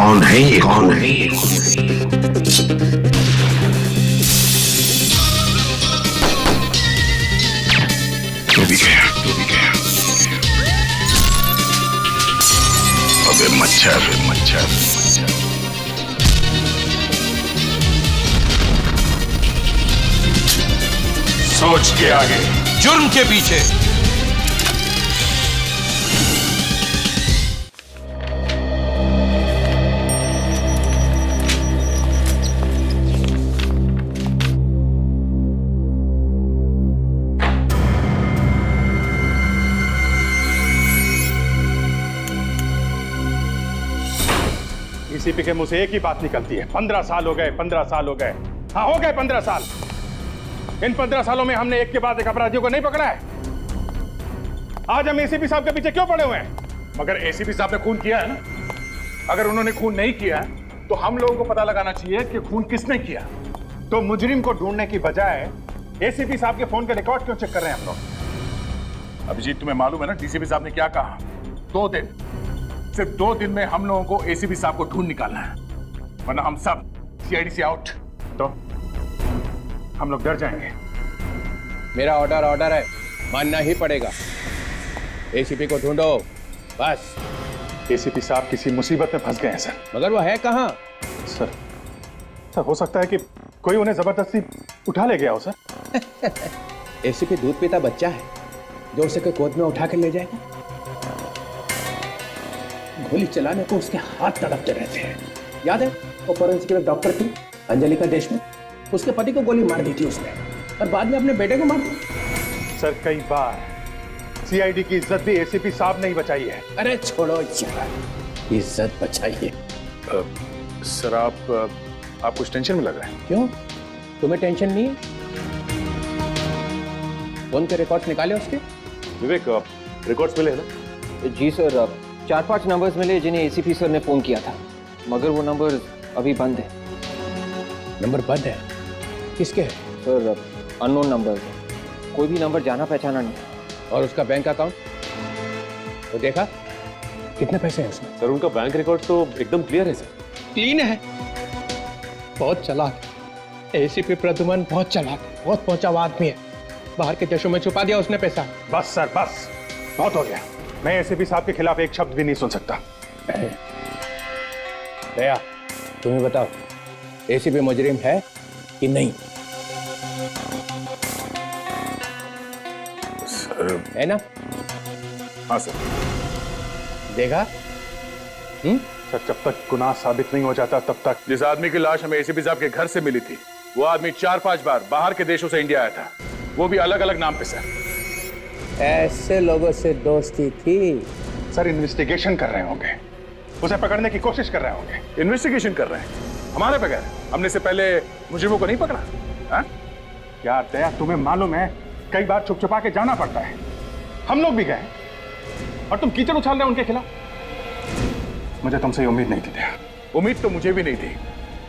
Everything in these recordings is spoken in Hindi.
कौन है ये? कौन है ये? तू भी गया, तू भी गया। अबे मच्छर, मच्छर, मच्छर। सोच के आगे, जुर्म के पीछे। डीसीपी के मुंह से एक ही बात निकलती है, 15 साल हो गए, 15 साल हो गए। हाँ, हो गए 15 साल। इन 15 सालों में हमने एक के बाद एक अपराधियों को नहीं पकड़ा है। आज हम एसीपी साहब के पीछे क्यों पड़े हुए हैं? मगर एसीपी साहब ने खून किया है ना। अगर उन्होंने खून नहीं किया तो हम लोगों को पता लगाना चाहिए कि खून किसने किया। तो मुजरिम को ढूंढने की बजाय एसीपी साहब के फोन के रिकॉर्ड क्यों चेक कर रहे हैं हम लोग? अभिजीत, तुम्हें मालूम है ना डीसीपी साहब ने क्या कहा? 2 दिन, सिर्फ 2 दिन में हम लोगों को एसीपी साहब को ढूंढ निकालना है, वरना हम सब सीआईडी से आउट। तो हम लोग डर जाएंगे। मेरा ऑर्डर है, मानना ही पड़ेगा। एसीपी को ढूंढो, बस। एसीपी साहब किसी मुसीबत में फंस गए हैं सर। मगर वो है कहाँ? सर हो सकता है कि कोई उन्हें जबरदस्ती उठा ले गया हो सर। एसीपी दूध पीता बच्चा है जो उसे कोई गोद में उठा कर ले जाएगा। गोली चलाने को उसके हाथ तड़पते रहते हैं। याद है वो फोरेंसिक में डॉक्टर थी अंजलिका देशमुख, उसके पति को गोली मार दी थी उसने, और बाद में अपने बेटे को मार दिया। सर कई बार सीआईडी की इज्जत भी एसीपी साहब ने ही बचाई है। अरे छोड़ो यार, इज्जत बचाइए। सर आप कुछ टेंशन में लग रहे हैं। क्यों, तुम्हें टेंशन नहीं है? फोन के रिकॉर्ड्स निकाले उसके? विवेक, रिकॉर्ड्स मिले ना? जी सर, 4-5 नंबर्स मिले जिन्हें एसीपी सर ने फोन किया था, मगर वो नंबर अभी बंद है। नंबर बंद है? किसके है? सर अननोन नंबर, कोई भी नंबर जाना पहचाना नहीं। और उसका बैंक अकाउंट वो देखा? कितने पैसे हैं उसमें? सर उनका बैंक रिकॉर्ड तो एकदम क्लियर है सर। क्लीन है? बहुत चालाक एसीपी प्रद्युमन, बहुत चालाक, बहुत पहुंचा हुआ आदमी है। बाहर के देशों में छुपा दिया उसने पैसा। बस सर बस, बहुत हो गया। मैं एसीपी साहब के खिलाफ एक शब्द भी नहीं सुन सकता। दया, तुम्हें बताओ, एसीपी मुजरिम है कि नहीं? है ना? हाँ सर। देखा? सर जब तक गुनाह साबित नहीं हो जाता तब तक। जिस आदमी की लाश हमें एसीपी साहब के घर से मिली थी, वो आदमी 4-5 बार बाहर के देशों से इंडिया आया था, वो भी अलग अलग नाम पे सर। ऐसे लोगों से दोस्ती थी? सर इन्वेस्टिगेशन कर रहे होंगे, उसे पकड़ने की कोशिश कर रहे होंगे। इन्वेस्टिगेशन कर रहे हैं हमारे बगैर? हमने से पहले मुजरिमों को नहीं पकड़ा? हाँ? यार दया, तुम्हें मालूम है कई बार छुप छुपा के जाना पड़ता है। हम लोग भी गए और तुम कीचड़ उछाल रहे हो उनके खिलाफ। मुझे तुमसे उम्मीद नहीं थी दया। उम्मीद तो मुझे भी नहीं थी।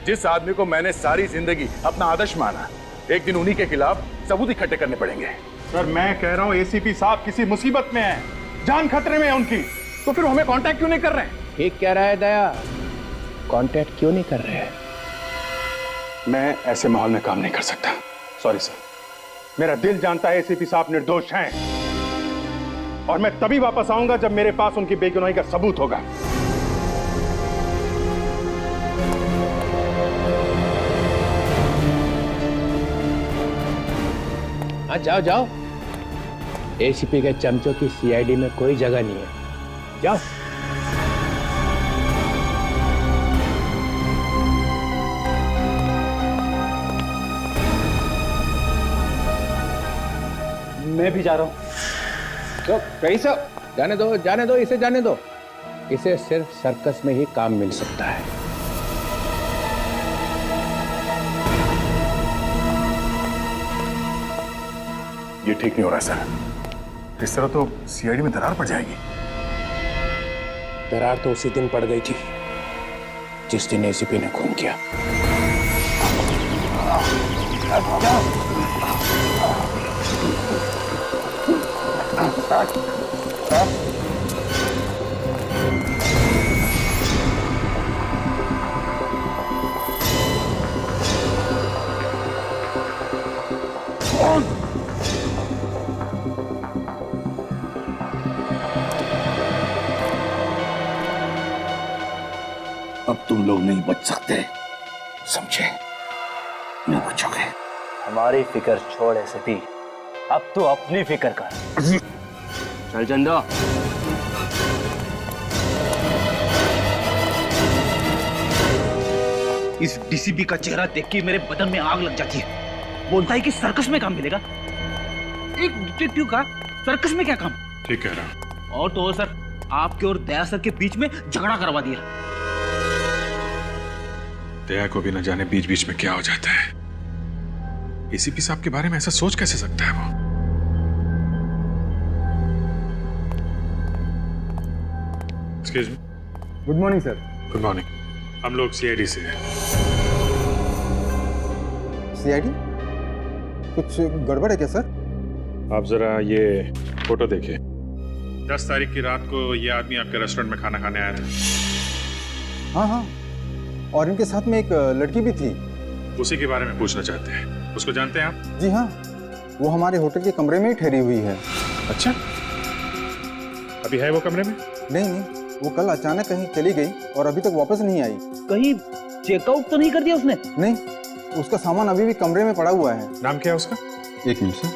जिस आदमी को मैंने सारी जिंदगी अपना आदर्श माना, एक दिन उन्हीं के खिलाफ सबूत इकट्ठे करने पड़ेंगे। सर मैं कह रहा हूं एसीपी साहब किसी मुसीबत में है, जान खतरे में है उनकी, तो फिर हमें कांटेक्ट क्यों नहीं कर रहे हैं? ठीक कह रहा है दया, कांटेक्ट क्यों नहीं कर रहे हैं? मैं ऐसे माहौल में काम नहीं कर सकता। सॉरी सर, मेरा दिल जानता है एसीपी साहब निर्दोष हैं, और मैं तभी वापस आऊंगा जब मेरे पास उनकी बेगुनाही का सबूत होगा। हाँ जाओ जाओ, एसीपी के चमचों की सीआईडी में कोई जगह नहीं है, जाओ। मैं भी जा रहा हूँ। तो कहीं से जाने दो, इसे जाने दो। इसे सिर्फ सर्कस में ही काम मिल सकता है। ये ठीक नहीं हो रहा सर, इस तरह तो सीआईडी में दरार पड़ जाएगी। दरार तो उसी दिन पड़ गई थी जिस दिन एसीपी ने खून किया। अब तुम लोग नहीं बच सकते, समझे? नहीं बचोगे। हमारी फिक्र छोड़ एसीपी, अब तो अपनी फिक्र कर। चल चंदा। इस डीसीपी का चेहरा देख के मेरे बदन में आग लग जाती है। बोलता है कि सर्कस में काम मिलेगा। एक डिटेक्टिव का सर्कस में क्या काम? ठीक कह रहा। और तो और सर, आपके और दया सर के बीच में झगड़ा करवा दिया। दया को भी न जाने बीच बीच में क्या हो जाता है। एसीपी साहब के बारे में ऐसा सोच कैसे सकता है वो? Excuse me. Good morning sir. Good morning. हम लोग सीआईडी से हैं। सीआईडी? कुछ गड़बड़ है क्या सर? आप जरा ये फोटो देखिए। 10 तारीख की रात को ये आदमी आपके रेस्टोरेंट में खाना खाने आया था। हाँ हाँ, और इनके साथ में एक लड़की भी थी। उसी के बारे में पूछना चाहते हैं। उसको जानते हैं आप? जी हाँ, वो हमारे होटल के कमरे में ही ठहरी हुई है। अच्छा, अभी है वो कमरे में? नहीं, वो कल अचानक कहीं चली गई और अभी तक वापस नहीं आई। कहीं चेकआउट तो नहीं कर दिया उसने? नहीं, उसका सामान अभी भी कमरे में पड़ा हुआ है। नाम क्या है उसका? एक मिनट सर।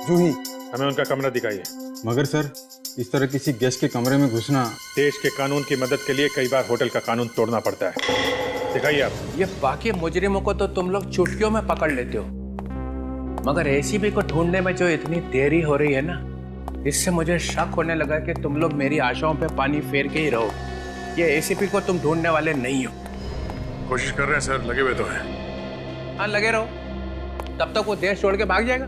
जूही। हमें उनका कमरा दिखाइए। मगर सर, इस तरह किसी गेस्ट के कमरे में घुसना। देश के कानून की मदद के लिए कई बार होटल का कानून तोड़ना पड़ता है। दिखाइए आप। ये बाकी मुजरिमों को तो तुम लोग चुटकियों में पकड़ लेते हो, मगर एसीपी को ढूंढने में जो इतनी देरी हो रही है ना, इससे मुझे शक होने लगा कि तुम लोग मेरी आशाओं पे पानी फेर के ही रहो। ये एसीपी को तुम ढूंढने वाले नहीं हो। कोशिश कर रहे हैं सर, लगे हुए तो हैं। हाँ, लगे रहो, तब तक वो देश छोड़ के भाग जाएगा।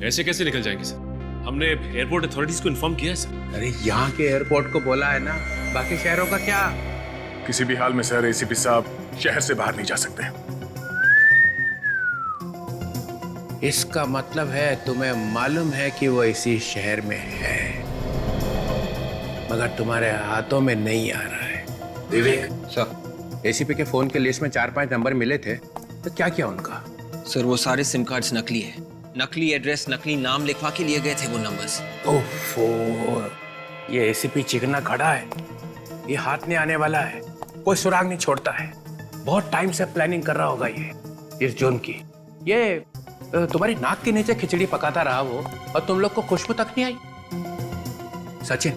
ऐसे कैसे निकल जाएंगे सर? हमने एयरपोर्ट अथॉरिटीज को इन्फॉर्म किया है सर। अरे यहाँ के एयरपोर्ट को बोला है ना, बाकी शहरों का क्या? किसी भी हाल में सर एसीपी साहब शहर से बाहर नहीं जा सकते। इसका मतलब है तुम्हें मालूम है कि वो इसी शहर में है, मगर तुम्हारे हाथों में नहीं आ रहा है। विवेक सर, एसीपी के फोन के लिस्ट में 4-5 नंबर मिले थे, तो क्या किया उनका? सर वो सारे सिम कार्ड्स नकली है। नकली एड्रेस, नकली नाम लिखवा के लिए गए थे वो नंबर्स। ओफो, ये एसीपी चिकना खड़ा है, ये हाथ नहीं आने वाला है, कोई सुराग नहीं छोड़ता है। बहुत टाइम से प्लानिंग कर रहा होगा ये इस जुर्म की। ये तुम्हारी नाक के नीचे खिचड़ी पकाता रहा वो, और तुम लोग को खुशबू तक नहीं आई। सचिन,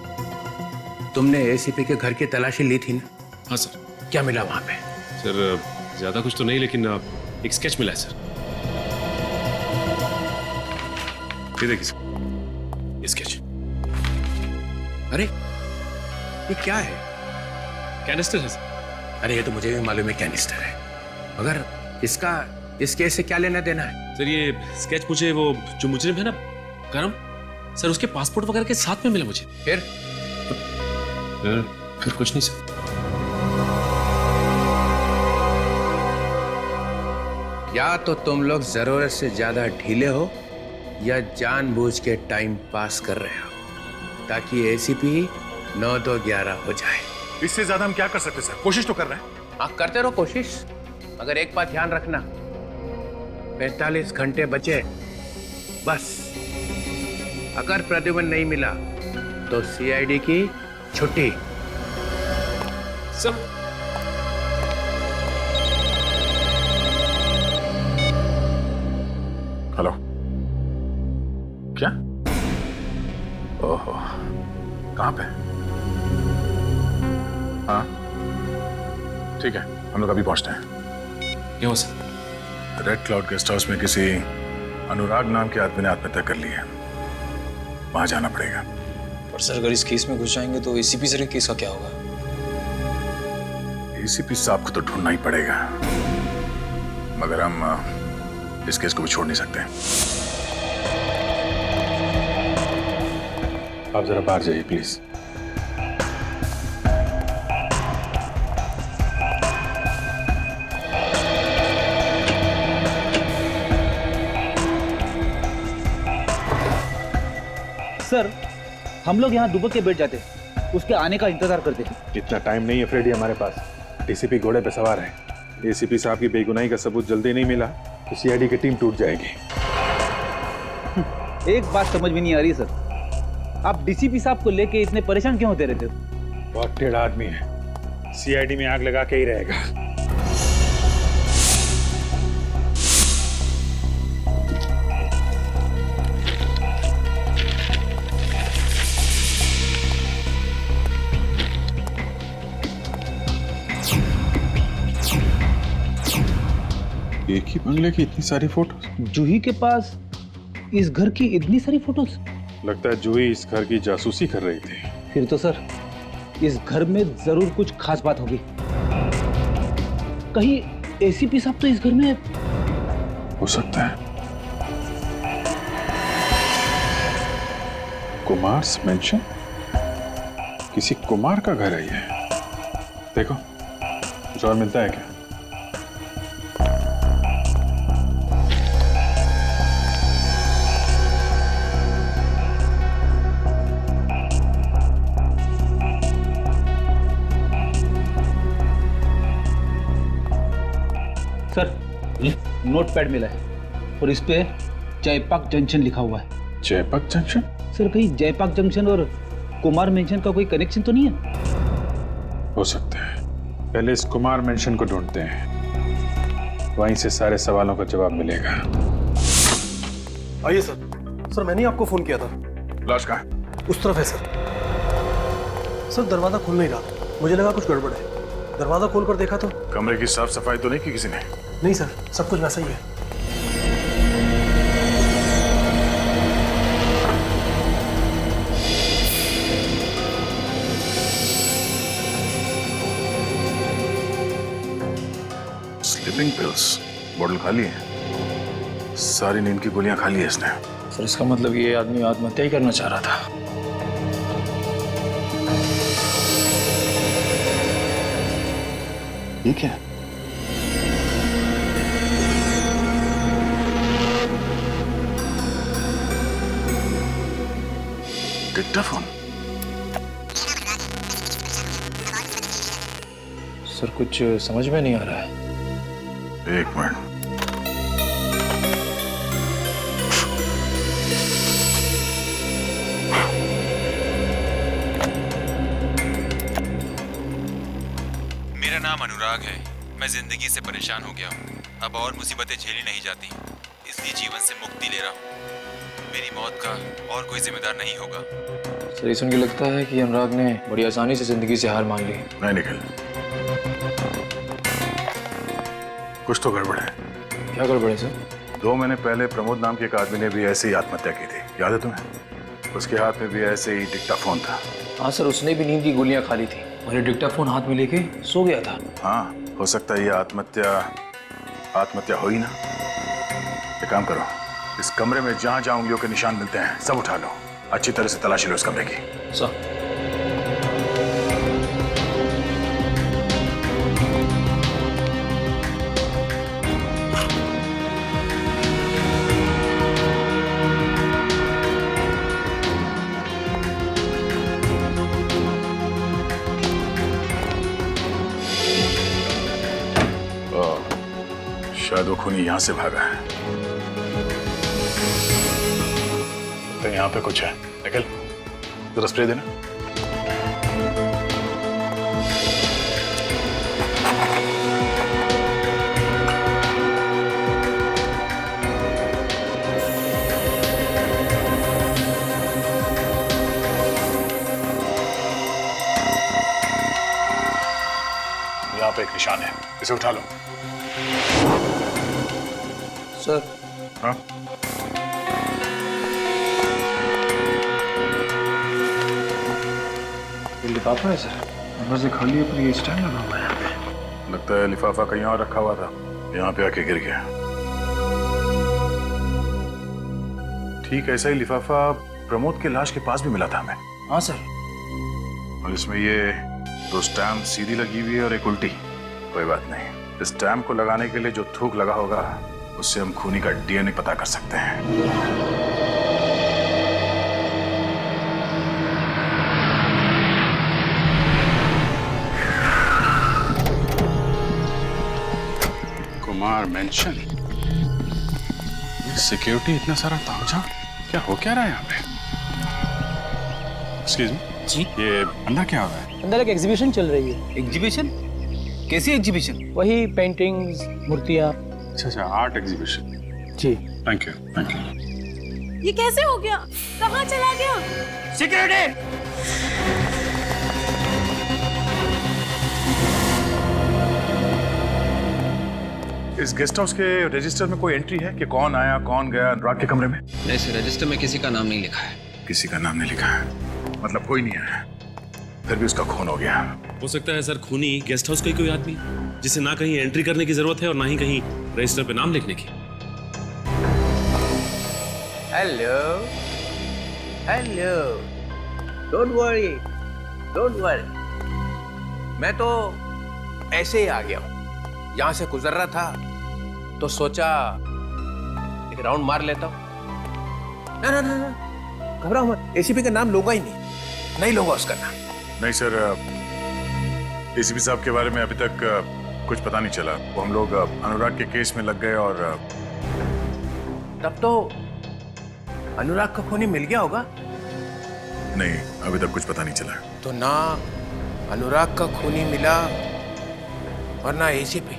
तुमने एसीपी के घर की तलाशी ली थी ना? हाँ सर। क्या मिला वहां पे? सर ज्यादा कुछ तो नहीं, लेकिन एक स्केच मिला है सर। ये देखिए सर, स्केच। अरे ये क्या है? कैनिस्टर है सर। अरे ये तो मुझे भी मालूम है कैनिस्टर है, मगर इस केस से क्या लेना देना है? सर ये स्केच मुझे वो जो मुजरिम है ना करम सर, उसके पासपोर्ट वगैरह के साथ में मिला मुझे। फिर कुछ नहीं सर। या तो तुम लोग जरूरत से ज्यादा ढीले हो, या जानबूझ के टाइम पास कर रहे हो ताकि एसीपी 9 तो 11 हो जाए। इससे ज्यादा हम क्या कर सकते सर? कोशिश तो कर रहे हैं। हाँ, करते रहो कोशिश, मगर एक बात ध्यान रखना, 45 घंटे बचे बस। अगर प्रद्युमन नहीं मिला तो सीआईडी की छुट्टी। सर हेलो, क्या? ओहो, कहाँ पे? हाँ ठीक है, हम लोग अभी पहुंचते हैं। क्या हो sir? Red cloud guest house में किसी अनुराग नाम के आदमी ने आत्महत्या कर ली है, वहां जाना पड़ेगा। पर सर अगर इस केस में घुस जाएंगे तो एसीपी सर के केस का क्या होगा? एसीपी साहब को तो ढूंढना ही पड़ेगा, मगर हम इस केस को भी छोड़ नहीं सकते। आप जरा बाहर जाइए प्लीज। सर, हम लोग यहाँ दुबक के बैठ जाते, उसके आने का इंतजार करते थे। इतना टाइम नहीं है फ्रेडी हमारे पास। डीसीपी घोड़े पे सवार है। एसीपी साहब की बेगुनाही का सबूत जल्दी नहीं मिला तो सीआईडी की टीम टूट जाएगी। एक बात समझ में नहीं आ रही सर, आप डीसीपी साहब को लेके इतने परेशान क्यों होते रहते हो? बहुत टेढ़ा आदमी है, सीआईडी में आग लगा के ही रहेगा। एक ही बंगले की इतनी सारी फोटो? जूही के पास इस घर की इतनी सारी फोटोज? लगता है जूही इस घर की जासूसी कर रही थी। फिर तो सर इस घर में जरूर कुछ खास बात होगी। कहीं एसीपी साहब तो इस घर में? हो सकता है। Kumars mention? किसी कुमार का घर है ये। देखो कुछ और मिलता है क्या? सर नोटपैड मिला है और इस पे जयपाक जंक्शन लिखा हुआ है। जयपाक जंक्शन? सर कहीं जयपाक जंक्शन और कुमार मेंशन का कोई कनेक्शन तो नहीं है? हो सकता है। पहले इस कुमार मेंशन को ढूंढते हैं, वहीं से सारे सवालों का जवाब मिलेगा। आइए सर। सर मैंने ही आपको फोन किया था। लाश कहाँ है? उस तरफ है सर। सर दरवाजा खुल नहीं रहा, मुझे लगा कुछ गड़बड़ है। दरवाजा खोलकर देखा तो कमरे की साफ सफाई तो नहीं की किसी ने? नहीं सर, सब कुछ वैसा ही है। स्लीपिंग पिल्स बोतल खाली है, सारी नींद की गोलियां खाली है इसने। सर इसका मतलब ये आदमी आत्महत्या ही करना चाह रहा था। ये क्या? डिक्टाफोन? सर कुछ समझ में नहीं आ रहा है। एक मिनट। मेरा नाम अनुराग है। मैं जिंदगी से परेशान हो गया हूँ। अब और मुसीबतें झेली नहीं जाती, इसलिए जीवन से मुक्ति ले रहा हूँ। मेरी मौत का और कोई जिम्मेदार नहीं होगा। सर ये सुन के लगता है कि अनुराग ने बड़ी आसानी से जिंदगी से हार मान ली। नहीं निखिल, कुछ तो गड़बड़ है। क्या गड़बड़ है सर? 2 महीने पहले प्रमोद नाम के एक आदमी ने भी ऐसे ही आत्महत्या की थी, याद है तुम्हें? उसके हाथ में भी ऐसे ही डिक्टाफोन था। हाँ सर, उसने भी नींद की गोलियां खा ली थी और ये डिक्टाफोन हाथ में लेके सो गया था। हाँ हो सकता है ये आत्महत्या हो ही ना। एक काम करो, इस कमरे में जहां जहां उंगलियों के निशान मिलते हैं सब उठा लो, अच्छी तरह से तलाशी लो इस कमरे की। सर शायद वो खूनी यहां से भागा है। तो यहाँ पे कुछ है। निकल, जरा स्प्रे देना। यहाँ पे एक निशान है, इसे उठा लो। सर। हाँ? लिफाफा है सर, अंदर से खाली है पर ये स्टैंड लगा हुआ है यहाँ पे। लगता है लिफाफा कहीं और रखा हुआ था, यहाँ पे आके गिर गया। ठीक ऐसा ही लिफाफा प्रमोद के लाश के पास भी मिला था हमें। हाँ सर। और इसमें ये 2 स्टैम्प सीधी लगी हुई है और एक उल्टी। कोई बात नहीं, इस स्टैम्प को लगाने के लिए जो थूक लगा होगा उससे हम खूनी का डीएनए पता कर सकते हैं। कुमार मेंशन, सिक्योरिटी इतना सारा तामझाम, क्या हो क्या रहा है यहाँ पे? Excuse me. जी ये अंदर क्या हो रहा है? अंदर एक एग्जीबिशन चल रही है। एग्जीबिशन? कैसी एग्जीबिशन? वही पेंटिंग्स, मूर्तियाँ। अच्छा आर्ट एग्जीबिशन। जी थैंक यू। ये कैसे हो गया? कहाँ चला गया? सिक्योरिटी! इस गेस्ट हाउस के रजिस्टर में कोई एंट्री है कि कौन आया कौन गया अनुराग के कमरे में? नहीं सर, रजिस्टर में किसी का नाम नहीं लिखा है। किसी का नाम नहीं लिखा है, मतलब कोई नहीं आया, फिर भी उसका खून हो गया। हो सकता है सर खूनी गेस्ट हाउस का ही कोई आदमी जिसे ना कहीं एंट्री करने की जरूरत है और ना ही कहीं रजिस्टर पे नाम लिखने की। हेलो हेलो, डोंट वरी, मैं तो ऐसे ही आ गया हूँ। यहां से गुजर रहा था तो सोचा एक राउंड मार लेता हूँ। ना ना ना ना, घबराओ मत, एसीपी का नाम लूंगा ही नहीं लूंगा उसका नाम। नहीं सर, एसीपी साहब के बारे में अभी तक कुछ पता नहीं चला। वो हम लोग अनुराग के केस में लग गए और तब तो अनुराग का खूनी मिल गया होगा। नहीं, अभी तक कुछ पता नहीं चला। तो ना अनुराग का खूनी मिला और ना एसीपी।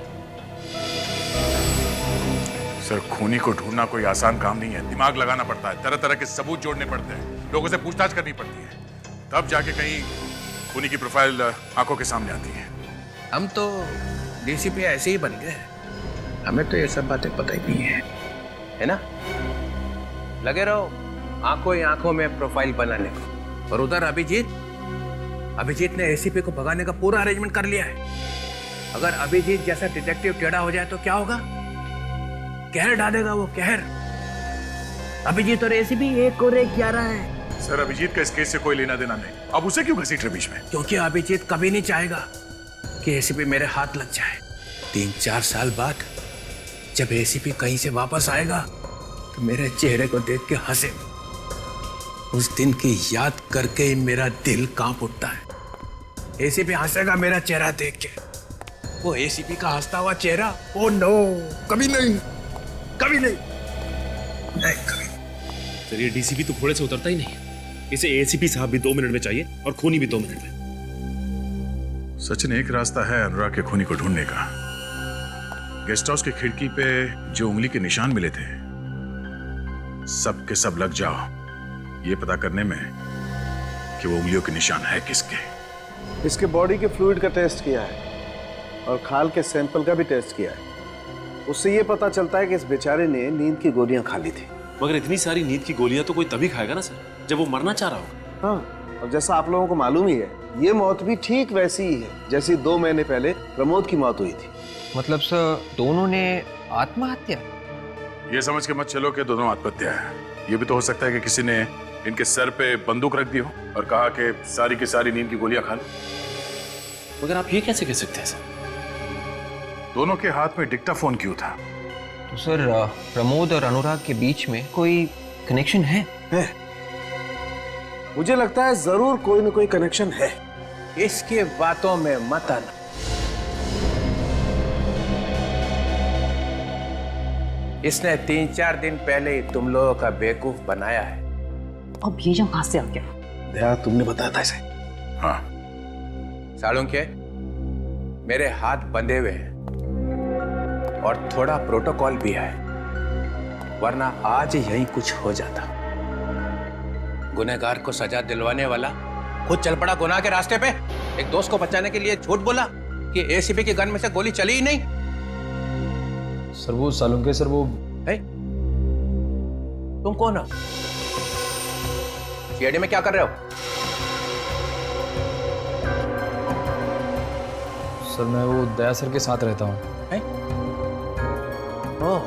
सर खूनी को ढूंढना कोई आसान काम नहीं है, दिमाग लगाना पड़ता है, तरह तरह के सबूत जोड़ने पड़ते हैं, लोगों से पूछताछ करनी पड़ती है, तब जाके कहीं खूनी की प्रोफाइल आंखों के सामने आती है। हम तो डीसीपी ऐसे ही बन गए, हमें तो ये सब बातें पता ही नहीं है ना? लगे रहो आंखों ही आंखों में प्रोफाइल बनाने को। और उधर अभिजीत ने एसीपी को भगाने का पूरा अरेंजमेंट कर लिया है। अगर अभिजीत जैसा डिटेक्टिव टेढ़ा हो जाए तो क्या होगा? कहर डालेगा वो, कहर। अभिजीत और एसीपी 1 और 1 11 है। सर अभिजीत का इस केस से कोई लेना देना नहीं, अब उसे क्यों घसीट रहे बीच में? क्योंकि अभिजीत कभी नहीं चाहेगा कि एसीपी मेरे हाथ लग जाए। 3-4 साल बाद जब एसीपी कहीं से वापस आएगा तो मेरे चेहरे को देख के हंसे। उस दिन की याद करके ही मेरा दिल कांप उठता है। एसीपी हंसेगा मेरा चेहरा देख के, वो एसीपी का हंसता हुआ चेहरा। ओ नो, कभी नहीं, कभी नहीं, नहीं कभी। सर ये डीसीपी तो घोड़े से उतरता ही नहीं, इसे एसीपी साहब भी 2 मिनट में चाहिए और खूनी भी 2 मिनट में। सचिन, एक रास्ता है अनुराग के खूनी को ढूंढने का। गेस्ट हाउस की खिड़की पे जो उंगली के निशान मिले थे, सब के सब लग जाओ ये पता करने में कि वो उंगलियों के निशान है किसके। इसके बॉडी के फ्लूइड का टेस्ट किया है और खाल के सैंपल का भी टेस्ट किया है। उससे ये पता चलता है कि इस बेचारे ने नींद की गोलियां खा ली थी। मगर इतनी सारी नींद की गोलियां तो कोई तभी खाएगा ना सर, जब वो मरना चाह रहा होगा। हाँ, और जैसा आप लोगों को मालूम ही है, ये मौत भी ठीक वैसी ही है जैसी 2 महीने पहले प्रमोद की मौत हुई थी। मतलब सर दोनों ने आत्महत्या? ये समझ के मत चलो कि दोनों आत्महत्या है। ये भी तो हो सकता है कि किसी ने इनके सर पे बंदूक रख दी हो और कहा कि सारी की सारी नींद की गोलियां खा लो। मगर आप ये कैसे कह सकते हैं सर? दोनों के हाथ में डिक्टाफोन क्यों था? तो सर प्रमोद और अनुराग के बीच में कोई कनेक्शन है? मुझे लगता है जरूर कोई न कोई कनेक्शन है। इसके बातों में मत आना। इसने 3-4 दिन पहले ही तुम लोगों का बेवकूफ बनाया है। अब ये जो कहां से आ गया? दया, तुमने बताया था इसे? हाँ। सालों के मेरे हाथ बंधे हुए हैं और थोड़ा प्रोटोकॉल भी है, वरना आज यही कुछ हो जाता। गुनहगार को सजा दिलवाने वाला खुद चल पड़ा गुनाह के रास्ते पे। एक दोस्त को बचाने के लिए झूठ बोला कि एसीपी के गन में से गोली चली ही नहीं। सर वो सालुंके सर वो है? तुम कौन हो? सीआईडी में क्या कर रहे हो? सर मैं वो दया सर के साथ रहता हूँ। ओह,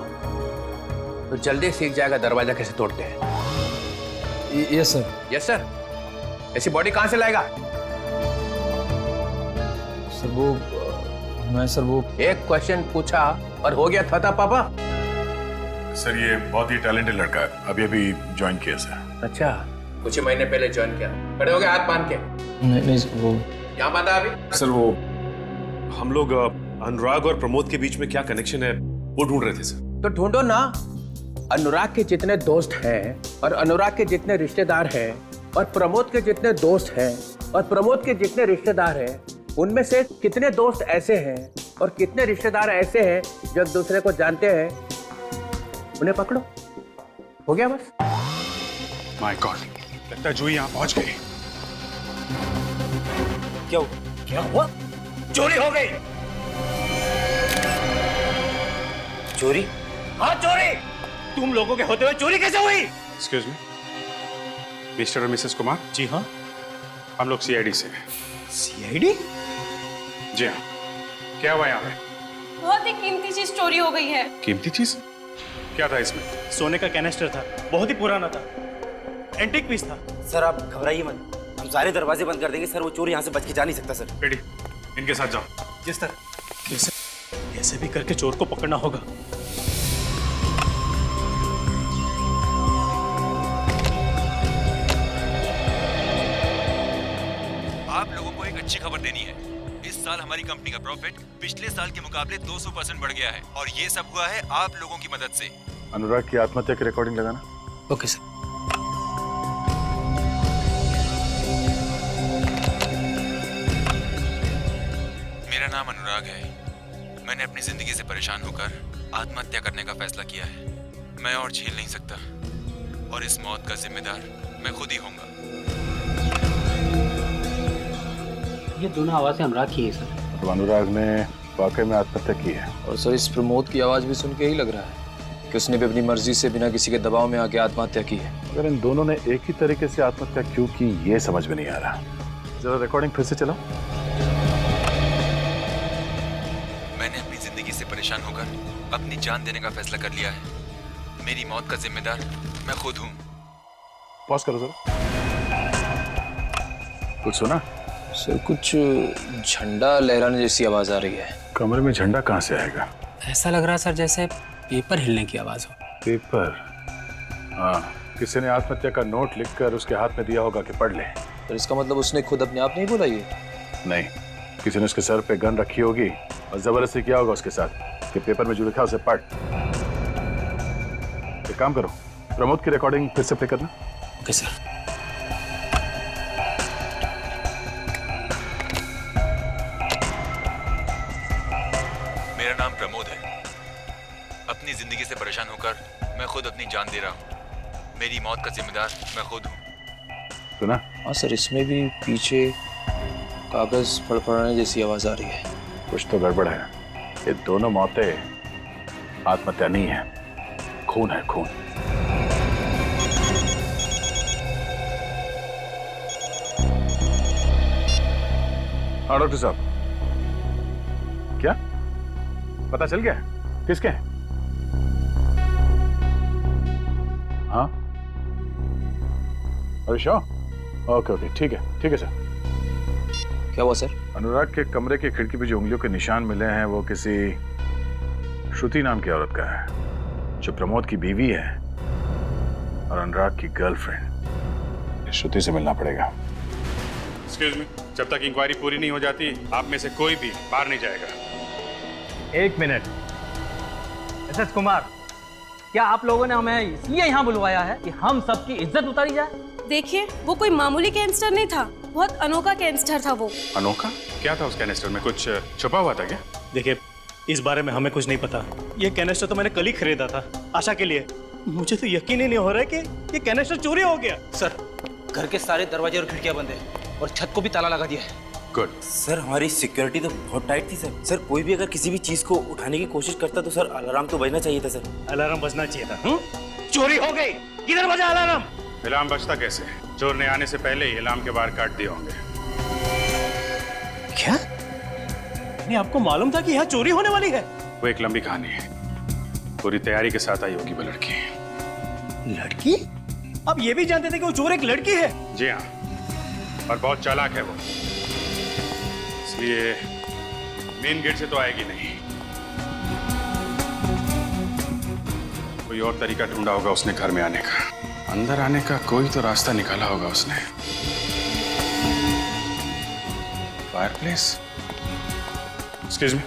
तो जल्दी सीख जाएगा दरवाजा कैसे तोड़ते हैं। Yes sir. Yes sir. ऐसी बॉडी कहां से लाएगा? सर वो मैं सर वो एक क्वेश्चन पूछा और हो गया था पापा। सर ये बहुत ही टैलेंटेड लड़का है, अभी अभी ज्वाइन किया सर। अच्छा, कुछ ही महीने पहले ज्वाइन किया। खड़े हो गए हाथ बांध के? नहीं वो यहाँ बांधा अभी। सर वो हम लोग अनुराग और प्रमोद के बीच में क्या कनेक्शन है वो ढूंढ रहे थे सर। तो ढूंढो ना। अनुराग के जितने दोस्त हैं और अनुराग के जितने रिश्तेदार हैं और प्रमोद के जितने दोस्त हैं और प्रमोद के जितने रिश्तेदार हैं, उनमें से कितने दोस्त ऐसे हैं और कितने रिश्तेदार ऐसे हैं जो एक दूसरे को जानते हैं, उन्हें पकड़ो। हो गया बस। माय गॉड, लगता है जूही यहाँ पहुंच गई। क्या हुआ? चोरी हो गई। चोरी? हाँ चोरी। तुम लोगों के होते हुए चोरी कैसे हुई? एक्सक्यूज मी, मिस्टर और मिसेस कुमार। जी हाँ, हम लोग सीआईडी से हैं। सीआईडी? जी हाँ, क्या हुआ यहाँ पे? बहुत ही कीमती चीज चोरी हो गई है। कीमती चीज? क्या था इसमें? सोने का कैनिस्टर था, बहुत ही पुराना था, एंटीक पीस था। सर आप घबराइए मत, हम सारे दरवाजे बंद कर देंगे सर। वो चोर यहाँ से बच के जा नहीं सकता सर। बेटी, इनके साथ जाओ। जिस तरह कैसे भी करके चोर को पकड़ना होगा। आप लोगों को एक अच्छी खबर देनी है। इस साल हमारी कंपनी का प्रॉफिट पिछले साल के मुकाबले 200% बढ़ गया है और ये सब हुआ है आप लोगों की मदद से। अनुराग की आत्महत्या की रिकॉर्डिंग लगाना। Okay sir. मेरा नाम अनुराग है। मैंने अपनी जिंदगी से परेशान होकर आत्महत्या करने का फैसला किया है। मैं और झेल नहीं सकता और इस मौत का जिम्मेदार मैं खुद ही होऊंगा। ये दोनों आवाजें अनुराग की है सर। तो अनुराग ने वाकई में आत्महत्या की है। और सर इस प्रमोद की आवाज भी सुन के ही लग रहा है कि उसने भी अपनी मर्जी से बिना किसी के दबाव में आके आत्महत्या की है। अगर इन दोनों ने एक ही तरीके से आत्महत्या क्यों की, ये समझ में नहीं आ रहा। जरा रिकॉर्डिंग फिर से चलाओ। मैंने अपनी जिंदगी से परेशान होकर अपनी जान देने का फैसला कर लिया है। मेरी मौत का जिम्मेदार मैं खुद हूँ। पॉज करो जरा। कुछ सुना? सर कुछ झंडा लहराने जैसी आवाज आ रही है। कमरे में झंडा कहाँ से आएगा? ऐसा लग रहा सर जैसे पेपर हिलने की आवाज हो। पेपर? हाँ, किसी ने आत्महत्या का नोट लिखकर उसके हाथ में दिया होगा कि पढ़ ले। तो इसका मतलब उसने खुद अपने आप नहीं बोला ये? नहीं, किसी ने उसके सर पे गन रखी होगी और जबरदस्ती किया होगा उसके साथ कि पेपर में जो लिखा उसे पढ़। एक काम करो, प्रमोद की रिकॉर्डिंग फिर से प्ले करना। Okay sir. मेरा नाम प्रमोद है। अपनी जिंदगी से परेशान होकर मैं खुद अपनी जान दे रहा हूँ। मेरी मौत का जिम्मेदार मैं खुद हूँ। सुना? हाँ सर, इसमें भी पीछे कागज फड़फड़ाने जैसी आवाज आ रही है। कुछ तो गड़बड़ है। ये दोनों मौतें आत्महत्या नहीं है, खून है, खून। हाँ डॉक्टर साहब, क्या पता चल गया किसके हैं? हाँ, अरे श्योर। ओके ओके, ठीक है सर। क्या हुआ सर? अनुराग के कमरे की खिड़की पे जो उंगलियों के निशान मिले हैं वो किसी श्रुति नाम की औरत का है, जो प्रमोद की बीवी है और अनुराग की गर्लफ्रेंड। श्रुति से मिलना पड़ेगा। एक्सक्यूज मी, जब तक इंक्वायरी पूरी नहीं हो जाती आप में से कोई भी बाहर नहीं जाएगा। एक मिनट। मिसेस कुमार, क्या आप लोगों ने हमें इसलिए यहाँ बुलवाया है कि हम सबकी इज्जत उतारी जाए? देखिए, वो कोई मामूली कैंसर नहीं था, बहुत अनोखा कैंसर था वो। अनोखा? क्या था उस कैनिस्टर में? कुछ छुपा हुआ था क्या? देखिए, इस बारे में हमें कुछ नहीं पता। ये कैनिस्टर तो मैंने कल ही खरीदा था आशा के लिए। मुझे तो यकीन ही नहीं हो रहा है कि ये कैनिस्टर चोरी हो गया। सर, घर के सारे दरवाजे और खिड़कियां बंद है और छत को भी ताला लगा दिया है। गुड। सर हमारी सिक्योरिटी तो बहुत टाइट थी सर। सर कोई भी अगर किसी भी चीज को उठाने की कोशिश करता तो सर अलार्म तो बजना चाहिए था सर। अलार्म बजना चाहिए था। चोरी हो गई, किधर बजा अलार्म? अलार्म बजता कैसे? चोर ने आने से पहले ही अलार्म के बाहर काट दिए होंगे। क्या? नहीं, आपको मालूम था कि यहाँ चोरी होने वाली है? वो एक लंबी कहानी है, पूरी तैयारी के साथ आई होगी वो लड़की। लड़की? आप ये भी जानते थे कि वो चोर एक लड़की है? जी हाँ, और बहुत चालाक है वो, इसलिए मेन गेट से तो आएगी नहीं। कोई और तरीका ढूंढा होगा उसने घर में आने का। अंदर आने का कोई तो रास्ता निकाला होगा उसने। फायरप्लेस? Excuse me.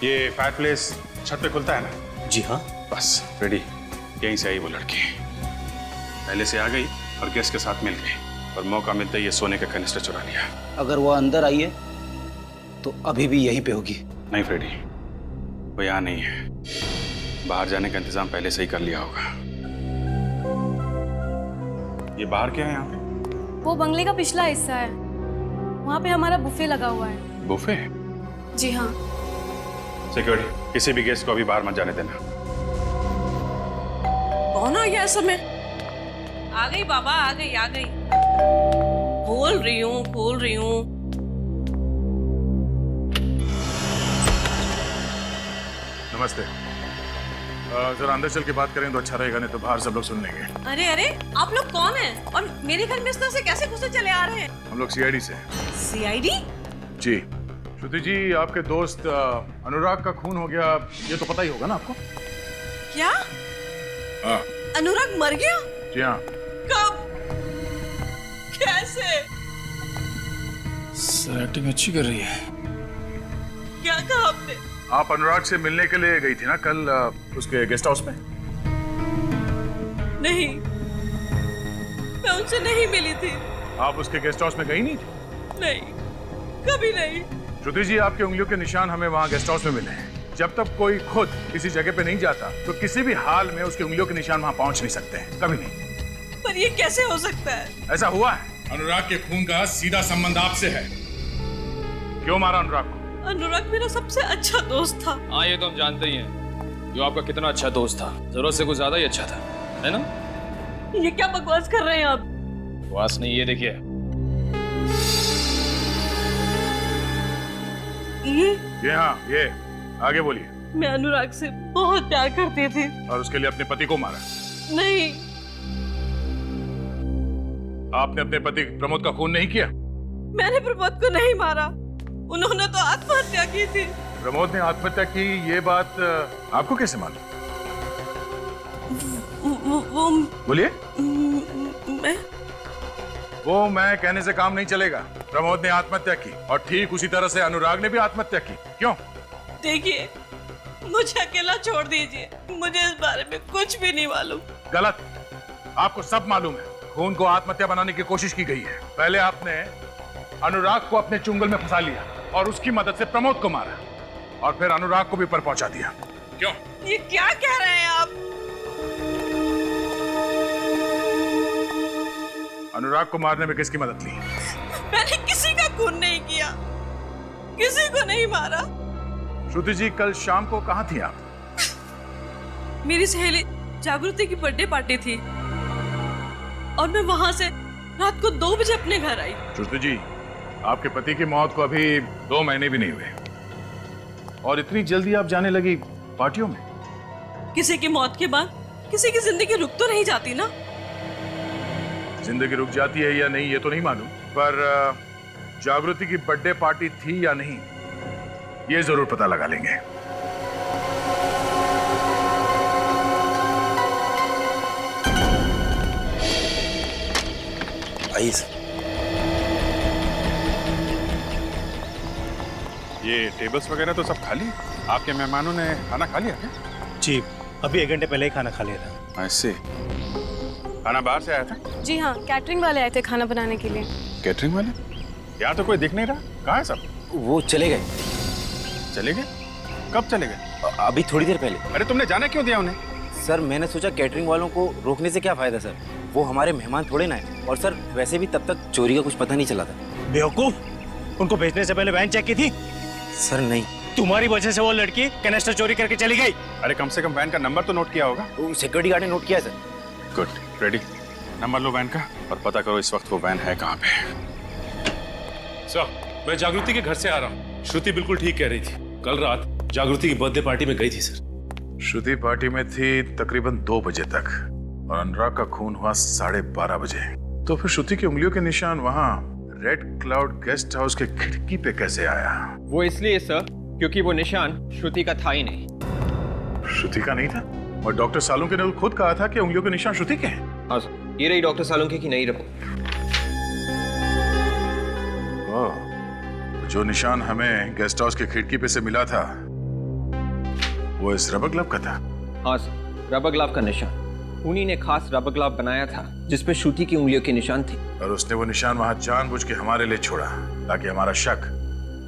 ये फायर प्लेस छत पे खुलता है ना? जी हाँ। बस रेडी, यहीं से आई वो लड़की। पहले से आ गई और गेस्ट के साथ मिल गई और मौका मिलते ही ये सोने का कनिस्टर चुरा लिया। अगर वो अंदर आई है तो अभी भी यहीं पे होगी। नहीं फ्रेडी, वो यहाँ नहीं है। बाहर जाने का इंतजाम पहले से ही कर लिया होगा। ये बाहर क्या है यहाँ पे? वो बंगले का पिछला हिस्सा है, वहाँ पे हमारा बुफे लगा हुआ है। बुफे? जी हाँ। सिक्योरिटी, किसी भी गेस्ट को अभी बाहर मत जाने देना। कौन आ गया समय? आ गई बाबा, आ गई आ गई। खोल रही हूँ। नमस्ते। जरा अंदर चल के बात करें तो अच्छा रहेगा, नहीं तो बाहर सब लोग सुन लेंगे। अरे अरे, आप लोग कौन हैं? और मेरे घर में इस तरह से कैसे घुसे चले आ रहे हैं? हम लोग सीआईडी से। सीआईडी? जी। श्रुति जी, आपके दोस्त अनुराग का खून हो गया, ये तो पता ही होगा ना आपको? क्या? हाँ। अनुराग मर गया? जी हाँ। कब? कैसे? सर एक्टिंग अच्छी कर रही है। क्या कहा आपने? आप अनुराग से मिलने के लिए गई थी ना कल उसके गेस्ट हाउस में? नहीं, मैं उनसे नहीं मिली थी। आप उसके गेस्ट हाउस में गई नहीं थी? नहीं, कभी नहीं। श्रुति जी, आपके उंगलियों के निशान हमें वहाँ गेस्ट हाउस में मिले हैं। जब तक कोई खुद किसी जगह पे नहीं जाता तो किसी भी हाल में उसकी उंगलियों के निशान वहाँ पहुँच नहीं सकते हैं, कभी नहीं। पर ये कैसे हो सकता है? ऐसा हुआ है। अनुराग के खून का सीधा संबंध आपसे है। क्यों मारा अनुराग को? अनुराग मेरा सबसे अच्छा दोस्त था। हाँ, ये तो हम जानते ही हैं जो आपका कितना अच्छा दोस्त था, जरूरत से कुछ ज्यादा ही अच्छा था, है ना? ये क्या बकवास कर रहे हैं आप? बकवास नहीं, ये देखिए। ये हाँ, ये आगे बोलिए। मैं अनुराग से बहुत प्यार करती थी। और उसके लिए अपने पति को मारा? नहीं। आपने अपने पति प्रमोद का खून नहीं किया? मैंने प्रमोद को नहीं मारा, उन्होंने तो आत्महत्या की थी। प्रमोद ने आत्महत्या की, ये बात आपको कैसे मालूम? वो बोलिए। मैं मैं कहने से काम नहीं चलेगा। प्रमोद ने आत्महत्या की और ठीक उसी तरह से अनुराग ने भी आत्महत्या की। क्यों? देखिए, मुझे अकेला छोड़ दीजिए, मुझे इस बारे में कुछ भी नहीं मालूम। गलत, आपको सब मालूम है। खून को आत्महत्या बनाने की कोशिश की गई है। पहले आपने अनुराग को अपने चुंगल में फंसा लिया और उसकी मदद से प्रमोद को मारा और फिर अनुराग को भी ऊपर पहुंचा दिया। क्यों? ये क्या कह रहे हैं आप? अनुराग को मारने में किसकी मदद ली? मैंने किसी का खून नहीं किया, किसी को नहीं मारा। श्रुति जी, कल शाम को कहाँ थी आप? मेरी सहेली जागृति की बर्थडे पार्टी थी और मैं वहां से रात को 2 बजे अपने घर आई। श्रुति जी, आपके पति की मौत को अभी 2 महीने भी नहीं हुए और इतनी जल्दी आप जाने लगी पार्टियों में? किसी की मौत के बाद किसी की जिंदगी रुक तो नहीं जाती ना। जिंदगी रुक जाती है या नहीं ये तो नहीं मालूम, पर जागृति की बर्थडे पार्टी थी या नहीं ये जरूर पता लगा लेंगे। ये टेबल्स वगैरह तो सब खाली है। आपके मेहमानों ने खाना खा लिया क्या? जी, अभी 1 घंटे पहले ही खाना खा लिया था। ऐसे खाना बाहर से आया था? जी हाँ, कैटरिंग वाले आए थे खाना बनाने के लिए। कैटरिंग वाले? यहाँ तो कोई दिख नहीं रहा, कहाँ है सब? वो चले गए। चले गए? कब चले गए? अभी थोड़ी देर पहले। अरे तुमने जाने क्यों दिया उन्हें? सर, मैंने सोचा कैटरिंग वालों को रोकने से क्या फायदा सर, वो हमारे मेहमान थोड़े ना है। और सर, वैसे भी तब तक चोरी का कुछ पता नहीं चला था। बेवकूफ, उनको भेजने से पहले वैन चेक की थी? सर नहीं। तुम्हारी वजह से वो लड़की कैनेस्टर चोरी करके चली गई। अरे कम से कम वैन का नंबर तो नोट किया होगा। सिक्योरिटी गार्ड ने नोट किया सर। Good, ready. नंबर लो वैन का और पता करो इस वक्त वो वैन है कहाँ पे। सर, मैं जागृति के घर से आ रहा हूँ। श्रुति बिल्कुल ठीक कह रही थी। कल रात जागृति की बर्थडे पार्टी में गई थी सर। श्रुति पार्टी में थी तकरीबन 2 बजे तक और अनुराग का खून हुआ 12:30 बजे। तो फिर श्रुति की उंगलियों के निशान वहाँ रेड क्लाउड गेस्ट हाउस के खिड़की पे कैसे आया? वो इसलिए सर क्योंकि वो निशान श्रुति का था ही नहीं। श्रुति का नहीं था? और डॉक्टर सालुंके ने खुद कहा था कि उंगलियों के निशान श्रुति के हैं। हाँ सर, ये रही डॉक्टर सालुंके की नई रिपोर्ट। जो निशान हमें गेस्ट हाउस की खिड़की पे से मिला था वो इस रबर ग्लव का था? हाँ सर, रबर ग्लव का निशान। उन्हीं ने खास रबर ग्लव बनाया था जिसपे श्रुति की उंगलियों के निशान थे। और उसने वो निशान वहां जानबूझ के हमारे लिए छोड़ा ताकि हमारा शक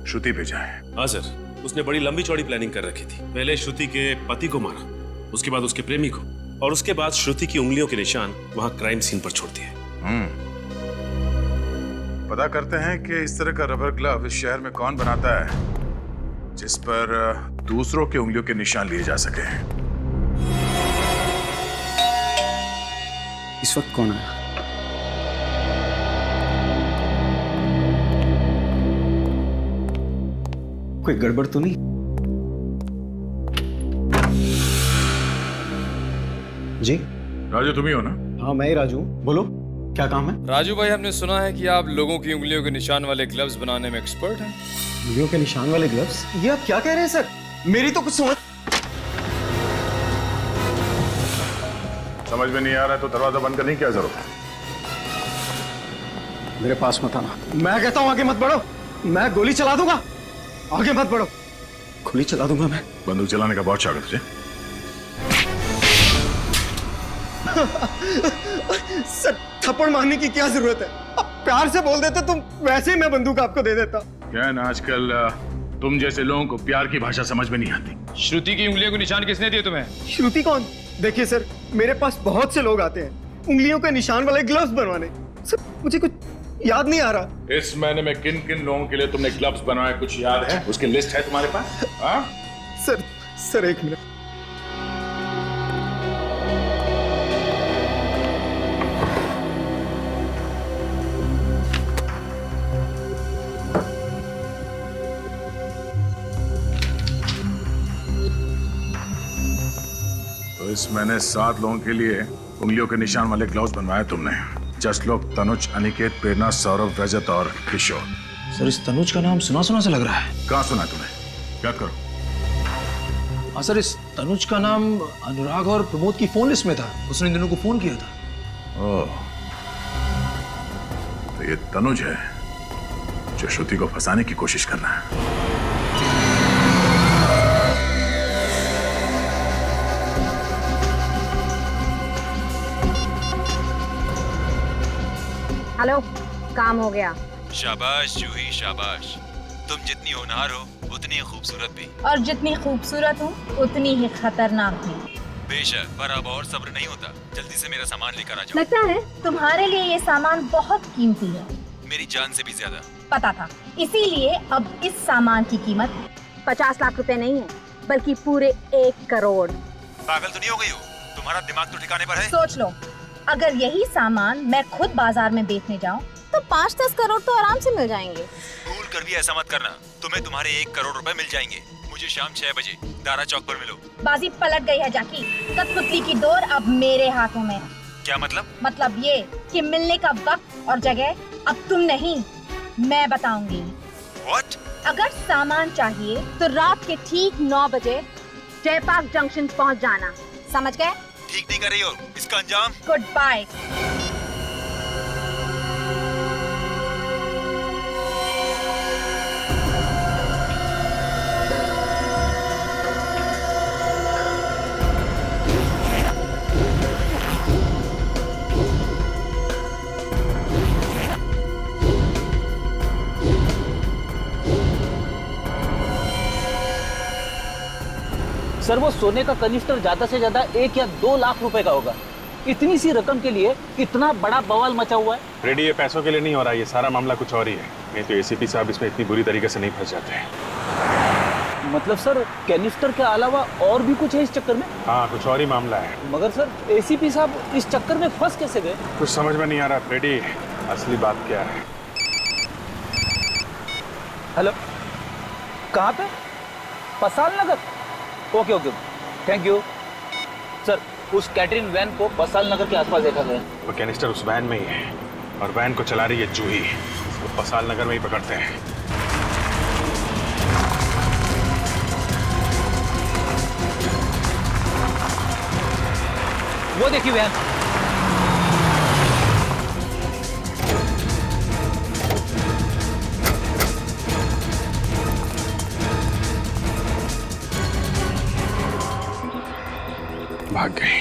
श्रुति पे जाए। हाँ सर, उसने बड़ी लंबी चौड़ी प्लानिंग कर रखी थी। पहले श्रुति के पति को मारा, उसके बाद उसके प्रेमी को, और उसके बाद श्रुति की उंगलियों के निशान वहां क्राइम सीन पर छोड़ दिए। पता करते हैं कि इस तरह का रबर ग्लव इस शहर में कौन बनाता है जिस पर दूसरों की उंगलियों के निशान लिए जा सके। इस वक्त कौन आया? कोई गड़बड़ तो नहीं? जी राजू, तुम ही हो ना? हाँ, मैं ही राजू। बोलो, क्या काम है? राजू भाई, हमने सुना है कि आप लोगों की उंगलियों के निशान वाले ग्लव्स बनाने में एक्सपर्ट हैं। उंगलियों के निशान वाले ग्लव्स? ये आप क्या कह रहे हैं सर? मेरी तो कुछ समझ में नहीं आ रहा है तो दरवाजा बंद करने की क्या जरूरत है? मेरे पास मत आना। मैं कहता हूं आगे मत बढ़ो, मैं गोली चला दूंगा। आगे मत बढ़ो, गोली चला दूंगा मैं। बंदूक चलाने का बहुत शौक है तुझे? सर, थप्पड़ मारने की क्या जरूरत है? आप प्यार से बोल देते तुम, वैसे ही मैं बंदूक आपको दे देता। क्या है ना, आजकल तुम जैसे लोगों को प्यार की भाषा समझ में नहीं आती। श्रुति की उंगलियों को निशान किसने दिए तुम्हें? श्रुति कौन? देखिए सर, मेरे पास बहुत से लोग आते हैं उंगलियों के निशान वाले ग्लव्स बनवाने। सर, मुझे कुछ याद नहीं आ रहा। इस महीने में किन किन लोगों के लिए तुमने ग्लव्स बनवाए, कुछ याद है? उसकी लिस्ट है तुम्हारे पास? हाँ? सर एक मिनट। इस महीने 7 लोगों के लिए उंगलियों के निशान वाले ग्लव्स बनवाए तुमने। जसलोक, तनुज, अनिकेत, प्रेरणा, सौरभ, रजत और किशोर। सर, इस तनुज का नाम सुना सुना सा लग रहा है। कहाँ सुना तुम्हें? याद करो। हाँ सर, इस तनुज का नाम अनुराग और प्रमोद की फोन लिस्ट में था। उसने इन दोनों को फोन किया था। ओह, तो ये तनुज है जो श्रुति को फंसाने की कोशिश कर रहा है। हेलो, काम हो गया। शाबाश जूही, शाबाश। तुम जितनी होनहार हो उतनी ही खूबसूरत भी। और जितनी खूबसूरत हूँ उतनी ही खतरनाक भी। बेशक, पर अब और सब्र नहीं होता। जल्दी से मेरा सामान लेकर आ जाओ। लगता है तुम्हारे लिए ये सामान बहुत कीमती है। मेरी जान से भी ज्यादा। पता था, इसीलिए अब इस सामान की कीमत 50 लाख रुपए नहीं है, बल्कि पूरे 1 करोड़। पागल तो नहीं हो गई हो? तुम्हारा दिमाग तो ठिकाने पर है? सोच लो, अगर यही सामान मैं खुद बाजार में बेचने जाऊं तो 5-10 करोड़ तो आराम से मिल जाएंगे। भूल कर भी ऐसा मत करना, तुम्हें तुम्हारे 1 करोड़ रुपए मिल जाएंगे। मुझे शाम 6 बजे दारा चौक पर मिलो। बाजी पलट गई है जाकी। कठपुतली की डोर अब मेरे हाथों में। क्या मतलब? मतलब ये कि मिलने का वक्त और जगह अब तुम नहीं, मैं बताऊंगी। What? अगर सामान चाहिए तो रात के ठीक 9 बजे जयपाक जंक्शन पहुंच जाना, समझ गए? ठीक नहीं कर रही हो, इसका अंजाम। Good bye. सर, वो सोने का कनिस्टर ज्यादा से ज्यादा 1 या 2 लाख रुपए का होगा। इतनी सी रकम के लिए इतना बड़ा बवाल मचा हुआ है। रेडी, ये पैसों के लिए नहीं हो रहा, ये सारा मामला कुछ और ही है। नहीं तो एसीपी साहब इसमें इतनी बुरी तरीके से नहीं फंस जाते हैं। मतलब सर, कैनिस्टर के अलावा और भी कुछ है इस चक्कर में? हाँ, कुछ और ही मामला है। मगर सर, एसीपी साहब इस चक्कर में फंस कैसे गए? कुछ समझ में नहीं आ रहा फ्रेडी, असली बात क्या है। हेलो, कहाँ पे? Pasal Nagar? Okay okay, thank you sir. उस कैटरिंग वैन को पसाल नगर के आसपास देखा गया। वो कैनिस्टर उस वैन में ही है और वैन को चला रही है जूही। वो पसाल नगर में ही पकड़ते हैं। वो देखिए वैन। भाग गई।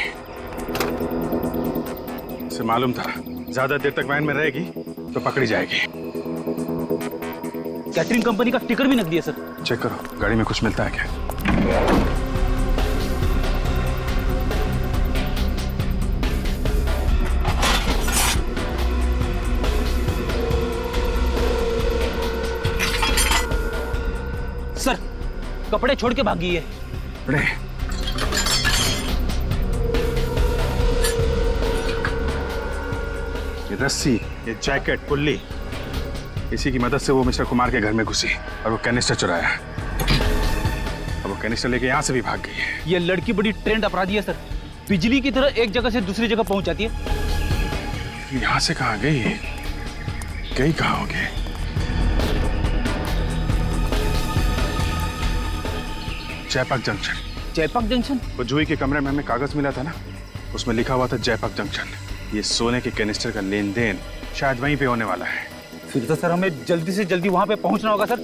उसे मालूम था ज्यादा देर तक वैन में रहेगी तो पकड़ी जाएगी। कैटरिंग कंपनी का टिकट भी नकली है सर। चेक करो गाड़ी में कुछ मिलता है क्या। सर कपड़े छोड़ के भागी है। अरे ये रस्सी, ये जैकेट, पुल्ली, इसी की मदद से वो मिस्टर कुमार के घर में घुसी और वो कैनिस्टर चुराया। अब वो कैनिस्टर लेके यहाँ से भी भाग गई है। ये लड़की बड़ी ट्रेंड अपराधी है सर, बिजली की तरह एक जगह से दूसरी जगह पहुंच जाती है। यहाँ से कहाँ गई? गई कहाँ होगी? जयपाक जंक्शन। जयपाक जंक्शन? वो जूही के कमरे में हमें कागज मिला था ना, उसमें लिखा हुआ था जयपाक जंक्शन। ये सोने के कैनिस्टर का लेन देन शायद वहीं पे होने वाला है। फिर तो सर हमें जल्दी से जल्दी वहां पे पहुंचना होगा सर।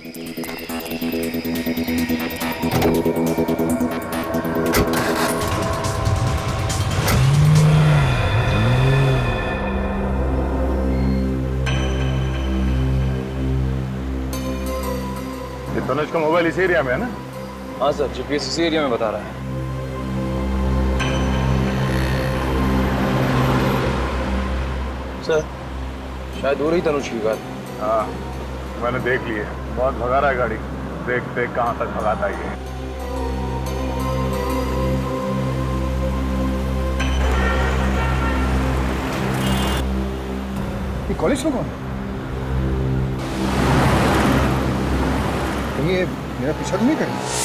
ये तनुज का मोबाइल इसी एरिया में है ना? हाँ सर, जीपीएस इसी एरिया में बता रहा है। सर शायद हो रही तनुज की बात। हाँ मैंने देख ली है, बहुत भगा रहा है गाड़ी। देख देख कहाँ तक भगाता है ये कॉलेज में कौन है? कहीं ये मेरा पीछा तो नहीं करेगा?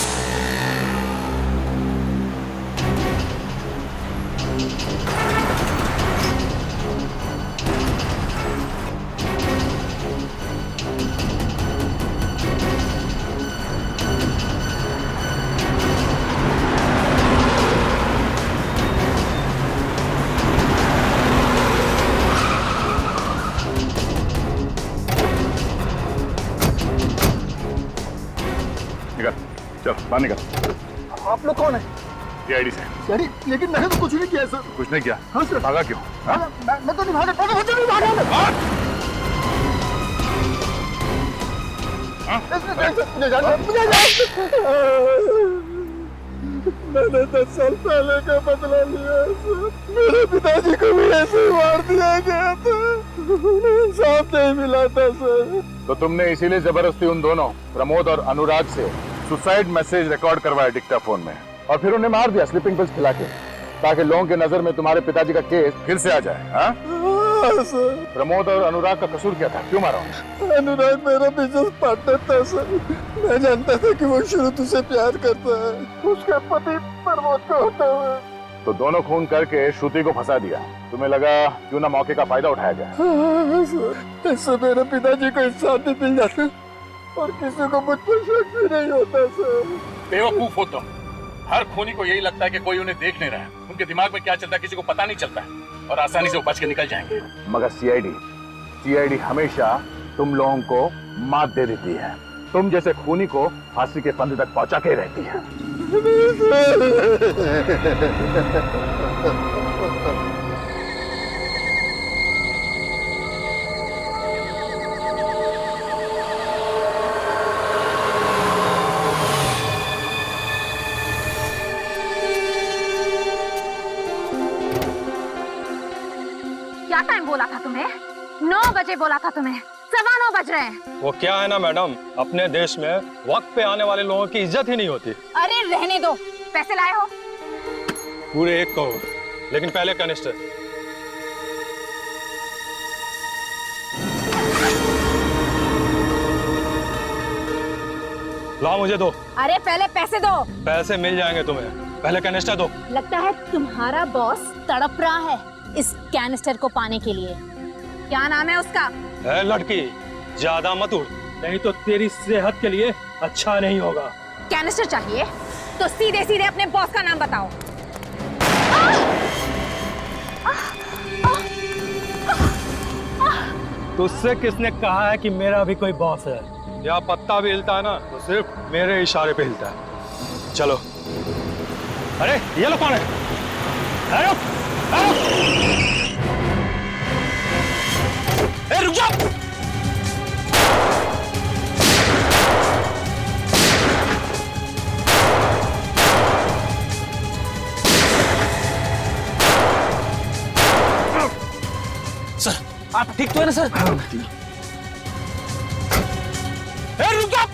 चल बाहर निकल। आप लोग कौन है? सीआईडी से। यानी लेकिन मैंने तो कुछ नहीं किया सर। कुछ नहीं किया? हाँ सर। भागा क्यों? हाँ? मैं तो नहीं भागा, मैं तो नहीं भागा। मैंने 10 साल पहले का बदला लिया सर। मेरे पिताजी को भी ऐसे ही मार दिया गया था, इंसाफ नहीं मिला था सर। तो तुमने इसीलिए जबरदस्ती उन दोनों प्रमोद और अनुराग से सुसाइड मैसेज रिकॉर्ड करवाया डिक्टाफोन में और फिर उन्हें मार दिया स्लीपिंग पिल्स खिला के, ताकि लोगों के नजर में तुम्हारे पिताजी का केस फिर से आ जाए। हाँ? सर प्रमोद और अनुराग का कसूर क्या था? क्यों मारा? अनुराग मेरा बिजनेस पार्टनर था सर। मैं जानता था कि वो शुरू से प्यार करता है, उसका पति प्रमोद को होता है। तो दोनों खून करके श्रुति को फंसा दिया। तुम्हें लगा क्यों ना मौके का फायदा उठाया जाए। हाँ सर, इससे मेरे पिताजी को इंसाफ भी मिल जाता और किसी को मुझ पर शक भी नहीं होता सर। बेवकूफ हो तुम। हर खूनी को यही लगता है कि कोई उन्हें देख नहीं रहा है, उनके दिमाग में क्या चलता है किसी को पता नहीं चलता है और आसानी से वो बच के निकल जाएंगे। मगर सीआईडी हमेशा तुम लोगों को मात दे देती है। तुम जैसे खूनी को फांसी के फंदे तक पहुंचा के रहती है। क्या टाइम बोला था तुम्हें? 9 बजे बोला था तुम्हें, 9:15 बज रहे हैं। वो क्या है ना मैडम, अपने देश में वक्त पे आने वाले लोगों की इज्जत ही नहीं होती। अरे रहने दो। पैसे लाए हो? पूरे 1 करोड़, लेकिन पहले कनिस्टर। लाओ मुझे दो। अरे पहले पैसे दो। पैसे मिल जाएंगे तुम्हें, पहले कैनिस्टर दो। लगता है तुम्हारा बॉस तड़प रहा है इस कैनिस्टर को पाने के लिए। क्या नाम है उसका? लड़की ज्यादा मत उड़, नहीं तो तेरी सेहत के लिए अच्छा नहीं होगा। कैनिस्टर चाहिए तो सीधे सीधे अपने बॉस का नाम बताओ। तुझसे किसने कहा है कि मेरा भी कोई बॉस है? या पत्ता भी हिलता है ना तो सिर्फ मेरे इशारे पे हिलता है। चलो। अरे ये लोग कौन है? रुक जा। सर आप ठीक तो है ना सर? रुक जा।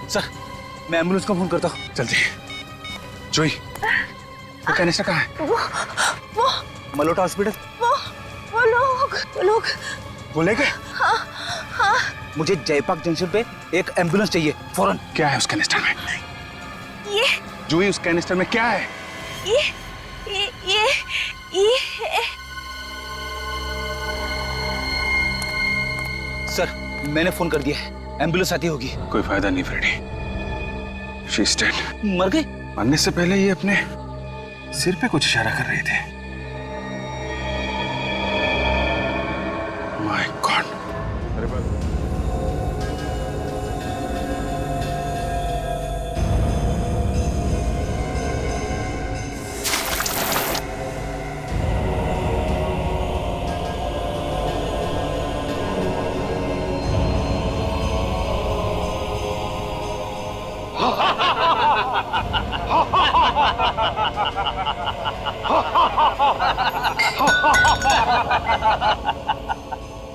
सर मैं एम्बुलेंस को फोन करता हूँ। जल्दी। जोई, वो कैनिस्टर कहाँ है? वो मलोटा हॉस्पिटल। वो लोग वो ले गए? हाँ हाँ। मुझे जयपाक जंक्शन पे एक एम्बुलेंस चाहिए फौरन। क्या है उस कैनिस्टर में? ये जोई, उस कैनिस्टर में क्या है? ये सर मैंने फोन कर दिया है, एम्बुलेंस आती होगी। कोई फायदा नहीं फ्रेडी, शी इज डेड। मर गई? मरने से पहले ये अपने सिर पे कुछ इशारा कर रहे थे। My God. अरे बात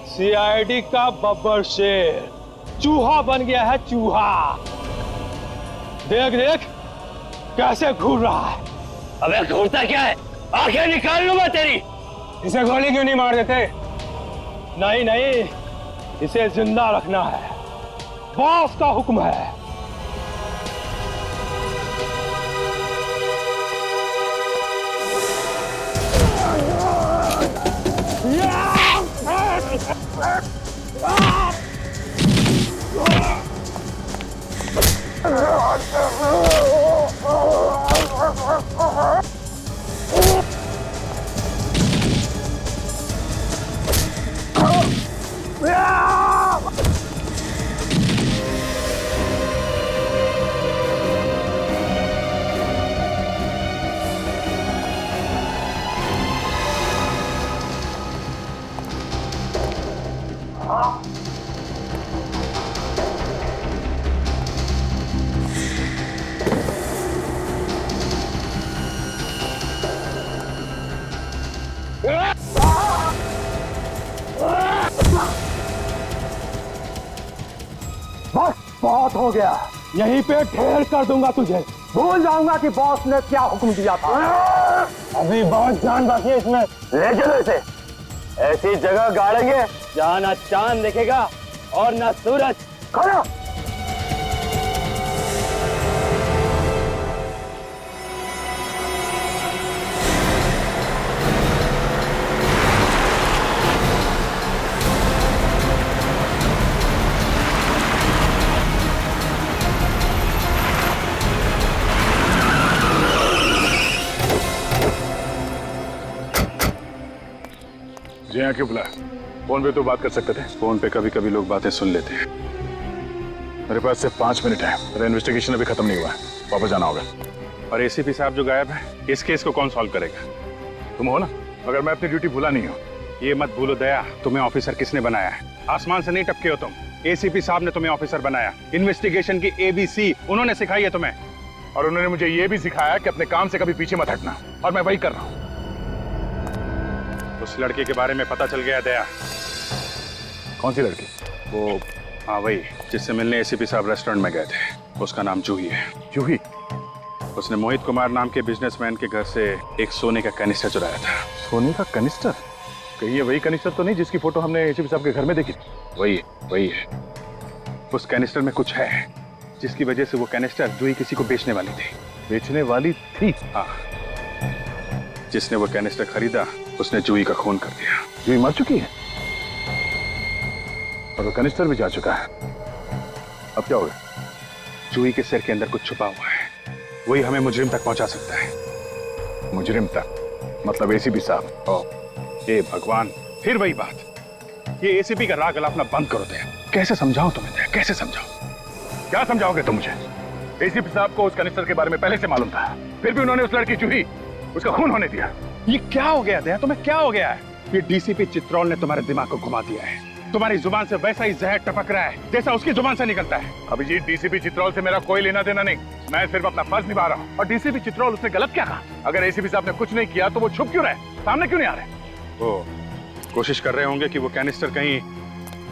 सीआईडी का बब्बर शेर चूहा बन गया है, चूहा। देख देख कैसे घूर रहा है। अबे घूरता क्या है? आंखें निकाल लूंगा तेरी। इसे गोली क्यों नहीं मार देते? नहीं नहीं, इसे जिंदा रखना है, बॉस का हुक्म है। बस बहुत हो गया, यहीं पे ढेर कर दूंगा तुझे। भूल जाऊंगा कि बॉस ने क्या हुक्म दिया था। अभी बहुत जान बाकी है इसमें। ले चलो इसे, ऐसी जगह गाड़ेंगे जहाँ ना चांद दिखेगा और ना सूरज। खड़ा। जी हाँ, क्यों बुलाया? फोन पे तो बात कर सकते थे। फोन पे कभी कभी लोग बातें सुन लेते हैं। मेरे पास सिर्फ 5 मिनट है, मेरा इन्वेस्टिगेशन अभी खत्म नहीं हुआ है, वापस जाना होगा। और एसीपी साहब जो गायब है, इस केस को कौन सॉल्व करेगा? तुम हो ना? मगर मैं अपनी ड्यूटी भूला नहीं हूँ। ये मत भूलो दया, तुम्हें ऑफिसर किसने बनाया है? आसमान से नहीं टपके हो तुम। एसीपी साहब ने तुम्हें ऑफिसर बनाया। इन्वेस्टिगेशन की ABC उन्होंने सिखाई है तुम्हें। और उन्होंने मुझे ये भी सिखाया कि अपने काम से कभी पीछे मत हटना, और मैं वही कर रहा हूँ। उस लड़के के बारे में पता चल गया दया। कौन सी लड़की? वो हाँ वही जिससे मिलने एसीपी साहब रेस्टोरेंट में गए थे। उसका नाम जूही है। जूही? उसने मोहित कुमार नाम के बिजनेसमैन के घर से एक सोने का कैनिस्टर चुराया था। सोने का कैनिस्टर? कहीं ये वही कैनिस्टर तो नहीं जिसकी फोटो हमने एसीपी साहब के घर में देखी? वही है। उस कैनिस्टर में कुछ है जिसकी वजह से वो कैनिस्टर जूही किसी को बेचने वाली थी। बेचने वाली थी? हाँ। जिसने वो कैनिस्टर खरीदा उसने जूही का खून कर दिया। जूही मर चुकी है और वो कैनिस्टर भी जा चुका है। अब क्या होगा? जूही के सिर के अंदर कुछ छुपा हुआ है, वही हमें मुजरिम तक पहुंचा सकता है। मुजरिम तक मतलब एसीपी साहब। ओ हे भगवान, फिर वही बात। ये एसीपी का राग गलाफना बंद करो दया। कैसे समझाओ तुम्हें दया, कैसे समझाओ? क्या समझाओगे तुम मुझे? एसीपी साहब को उस कनिस्टर के बारे में पहले से मालूम था, फिर भी उन्होंने उस लड़की चूही, उसका खून होने दिया। ये क्या हो गया दया, तुम्हें क्या हो गया है? ये डीसीपी चित्रोल ने तुम्हारे दिमाग को घुमा दिया है। तुम्हारी जुबान से वैसा ही जहर टपक रहा है जैसा उसकी जुबान से निकलता है। अभिजीत, डीसीपी चित्रोल से मेरा कोई लेना देना नहीं, मैं सिर्फ अपना फर्ज निभा रहा हूँ। और डीसीपी चित्रोल, उसने गलत क्या कहा? अगर एसीपी साहब ने कुछ नहीं किया तो वो छुप क्यों रहे, सामने क्यों नहीं आ रहे? वो कोशिश कर रहे होंगे कि वो कैनिस्टर कहीं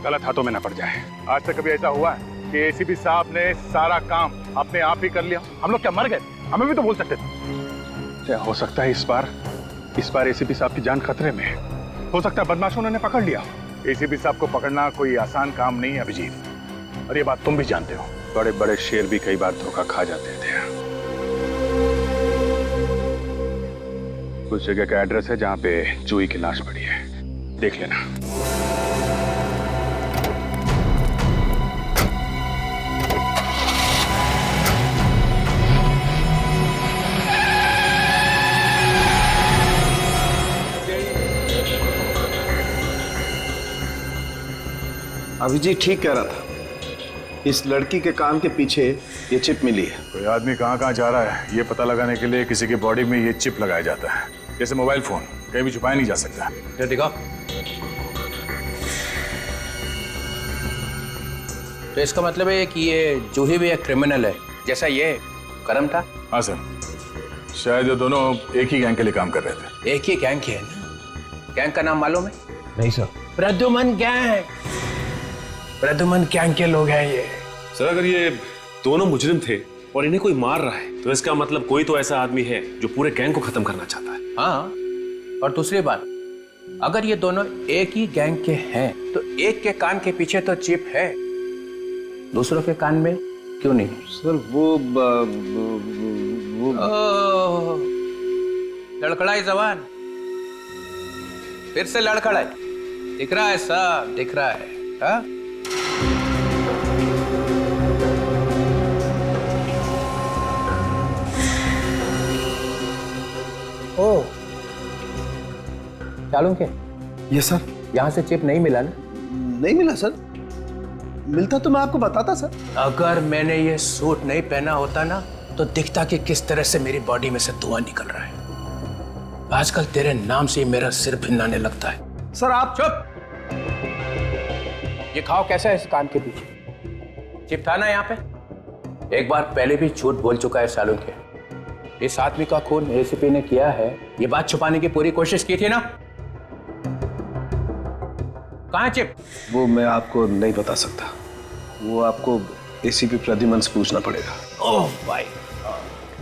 गलत हाथों में न पड़ जाए। आज तक कभी ऐसा हुआ है कि एसीपी साहब ने सारा काम अपने आप ही कर लिया? हम लोग क्या मर गए? हमें भी तो बोल सकते थे। क्या हो सकता है इस बार एसीपी साहब की जान खतरे में है। हो सकता है बदमाशों ने पकड़ लिया। एसीपी साहब को पकड़ना कोई आसान काम नहीं है अभिजीत, और ये बात तुम भी जानते हो। बड़े बड़े शेर भी कई बार धोखा खा जाते थे। कुछ जगह का एड्रेस है जहां पे चूही की लाश पड़ी है, देख लेना। अभिजीत ठीक कह रहा था, इस लड़की के कान के पीछे ये चिप मिली है। कोई आदमी कहाँ कहाँ जा रहा है ये पता लगाने के लिए किसी की बॉडी में ये चिप लगाया जाता है, जैसे मोबाइल फोन कहीं भी छुपाया नहीं जा सकता। ये दिखाओ। तो इसका मतलब है कि ये जूही भी एक क्रिमिनल है, जैसा ये करम था। हाँ सर, शायद ये दोनों एक ही गैंग के लिए काम कर रहे थे। एक ही गैंग के है ना? गैंग का नाम मालूम है? नहीं sir. Pradyuman gang, Pradyuman gang के लोग हैं ये। सर, अगर ये दोनों मुजरिम थे और इन्हें कोई मार रहा है तो इसका मतलब कोई तो ऐसा आदमी है जो पूरे गैंग को खत्म करना चाहता है। हाँ, और दूसरी बात, अगर ये दोनों एक ही गैंग के हैं तो एक के कान के पीछे तो चिप है, दूसरों के कान में क्यों नहीं? सर वो लड़खड़ाई जवान, फिर से लड़खड़ाई। दिख रहा है सब, दिख रहा है। हाँ? ओ, चालू के? ये सर, यहाँ से चिप नहीं मिला ना? नहीं मिला सर, मिलता तो मैं आपको बताता सर। अगर मैंने ये सूट नहीं पहना होता ना तो दिखता कि किस तरह से मेरी बॉडी में से धुआं निकल रहा है। आजकल तेरे नाम से मेरा सिर भिन्नाने लगता है। सर आप चुप। ये खाओ कैसा है इस कान के पीछे? चिप था ना यहाँ पे? एक बार पहले भी झूठ बोल चुका है सालों के। इस आदमी का खून एसीपी ने किया है, ये बात छुपाने की पूरी कोशिश की थी ना? कहाँ है चिप? वो मैं आपको नहीं बता सकता, वो आपको एसीपी प्रद्युमन से पूछना पड़ेगा। ओह भाई,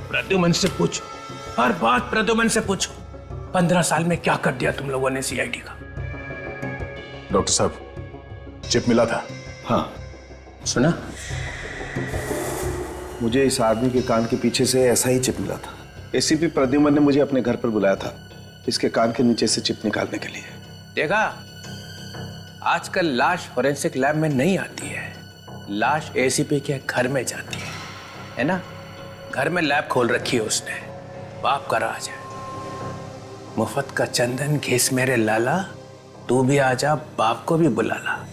प्रद्युमन से पूछो, हर बात प्रद्युमन से पूछो। 15 साल में क्या कर दिया तुम लोगों ने सीआईडी का? डॉक्टर साहब, चिप मिला था? हाँ। सुना? मुझे इस आदमी के कान के पीछे से ऐसा ही चिप मिला था। एसीपी प्रद्युमन ने मुझे अपने घर पर बुलाया था इसके कान के नीचे से चिप निकालने के लिए। देखा, आजकल लाश फोरेंसिक लैब में नहीं आती है, लाश एसीपी के घर में जाती है ना? घर में लैब खोल रखी है उसने, बाप का राज है। मुफ्त का चंदन घिस मेरे लाला, तू भी आजा, बाप को भी बुला ला।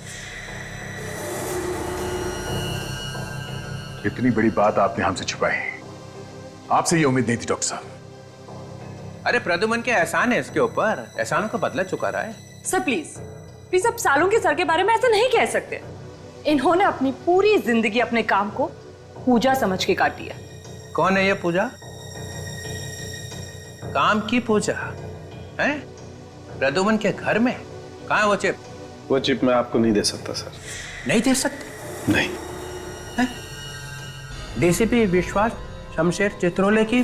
इतनी बड़ी बात आपने हमसे छुपाई, आपसे ये उम्मीद नहीं थी डॉक्टर साहब। अरे प्रद्युमन के एहसान है इसके ऊपर, एहसानों का बदला चुका रहा है। सर प्लीज प्लीज, आप सालों के सर के बारे में ऐसा नहीं कह सकते। इन्होंने अपनी पूरी जिंदगी अपने काम को पूजा समझ के काटी है। कौन है ये पूजा? काम की पूजा है? प्रद्युमन के घर में? कहाँ है वो चिप? वो चिप मैं आपको नहीं दे सकता सर। नहीं दे सकते? नहीं। डीसीपी विश्वास शमशेर चित्रोले की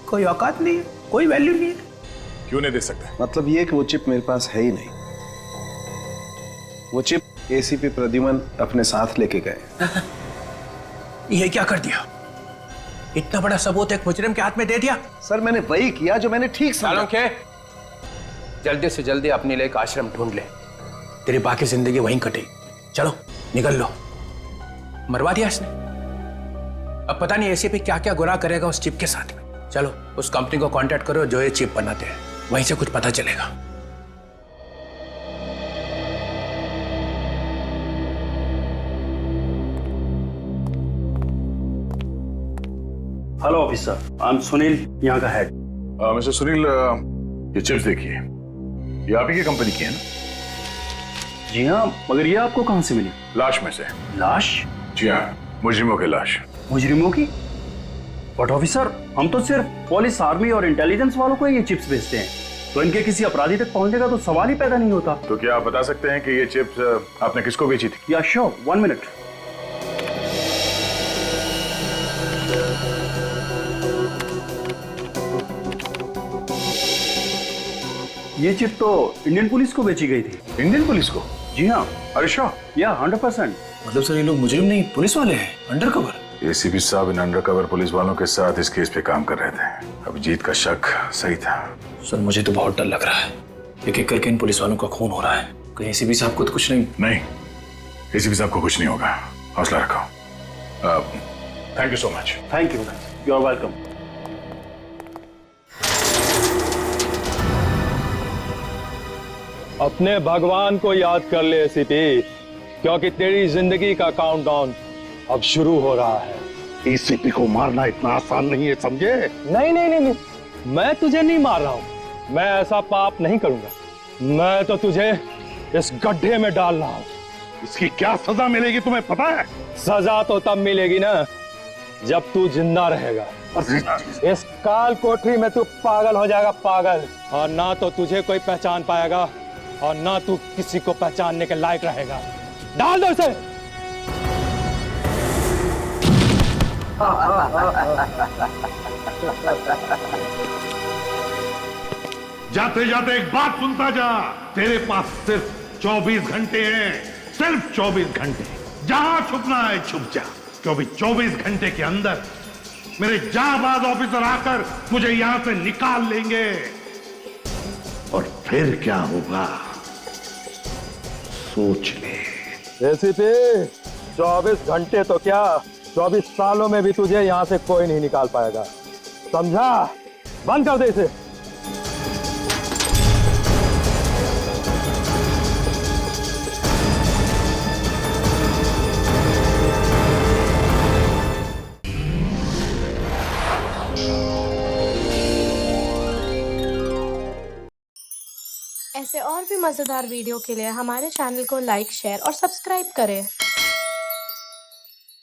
कोई औकात नहीं है, कोई वैल्यू नहीं है। क्यों नहीं दे सकते? मतलब ये कि वो चिप मेरे पास है ही नहीं। वो चिप एसीपी प्रद्युमन अपने साथ लेके गए। ये क्या कर दिया? इतना बड़ा सबूत एक मुजरिम के हाथ में दे दिया? सर मैंने वही किया जो मैंने ठीक समझा। के जल्दी से जल्दी अपने लिए एक आश्रम ढूंढ ले, तेरी बाकी जिंदगी वहीं कटेगी। चलो निकल लो। मरवा दिया इसने, अब पता नहीं एसीपी क्या क्या गुनाह करेगा उस चिप के साथ में। चलो उस कंपनी को कांटेक्ट करो जो ये चिप बनाते हैं, वहीं से कुछ पता चलेगा। Hello officer, I am Sunil, यहाँ का हेड। मिस्टर सुनील, ये चिप्स देखिए, ये आप ही की कंपनी की है ना? जी हाँ, मगर ये आपको कहाँ से मिली? लाश में से। लाश? जी हाँ, मुजरिमों की लाश। मुजरिमों की? बट ऑफिसर, हम तो सिर्फ पुलिस, आर्मी और इंटेलिजेंस वालों को ये चिप्स बेचते हैं, तो इनके किसी अपराधी तक पहुंचने का तो सवाल ही पैदा नहीं होता। तो क्या आप बता सकते हैं कि ये चिप्स आपने किसको बेची थी? या श्योर, 1 मिनट। ये चिप तो इंडियन पुलिस को बेची गई थी। इंडियन पुलिस को? जी हाँ। अरे श्योर? या 100%। मतलब सर ये लोग मुजरिम नहीं, पुलिस वाले हैं, अंडरकवर। एसीपी साहब इन अंडरकवर पुलिस वालों के साथ इस केस पे काम कर रहे थे। अभिजीत का शक सही था। सर मुझे तो बहुत डर लग रहा है, एक एक करके इन पुलिस वालों का खून हो रहा है। कहीं एसीपी साहब को तो कुछ नहीं? एसीपी साहब को कुछ नहीं होगा, हौसला रखो। Thank you so much. Thank you, you are welcome. अपने भगवान को याद कर ले एसीपी, क्योंकि तेरी जिंदगी का काउंटडाउन अब शुरू हो रहा है। एसीपी को मारना इतना आसान नहीं है, समझे? नहीं नहीं नहीं नहीं, मैं तुझे नहीं मार रहा हूं, मैं ऐसा पाप नहीं करूंगा। मैं तो तुझे इस गड्ढे में डाल रहा हूं। इसकी क्या सजा मिलेगी तुम्हें पता है? सजा तो तब मिलेगी ना जब तू जिंदा रहेगा। इस काल कोठरी में तू पागल हो जाएगा, पागल, और ना तो तुझे कोई पहचान पाएगा और ना तू किसी को पहचानने के लायक रहेगा। डाल दो इसे। जाते जाते एक बात सुनता जा, तेरे पास सिर्फ 24 घंटे हैं, सिर्फ 24 घंटे। जहां छुपना है छुप जा, क्योंकि 24 घंटे के अंदर मेरे जाबाज ऑफिसर आकर मुझे यहां से निकाल लेंगे। और फिर क्या होगा सोच ले। एसीपी, 24 घंटे तो क्या, 24 सालों में भी तुझे यहां से कोई नहीं निकाल पाएगा, समझा? बंद कर दे इसे। ऐसे और भी मज़ेदार वीडियो के लिए हमारे चैनल को लाइक, शेयर और सब्सक्राइब करें।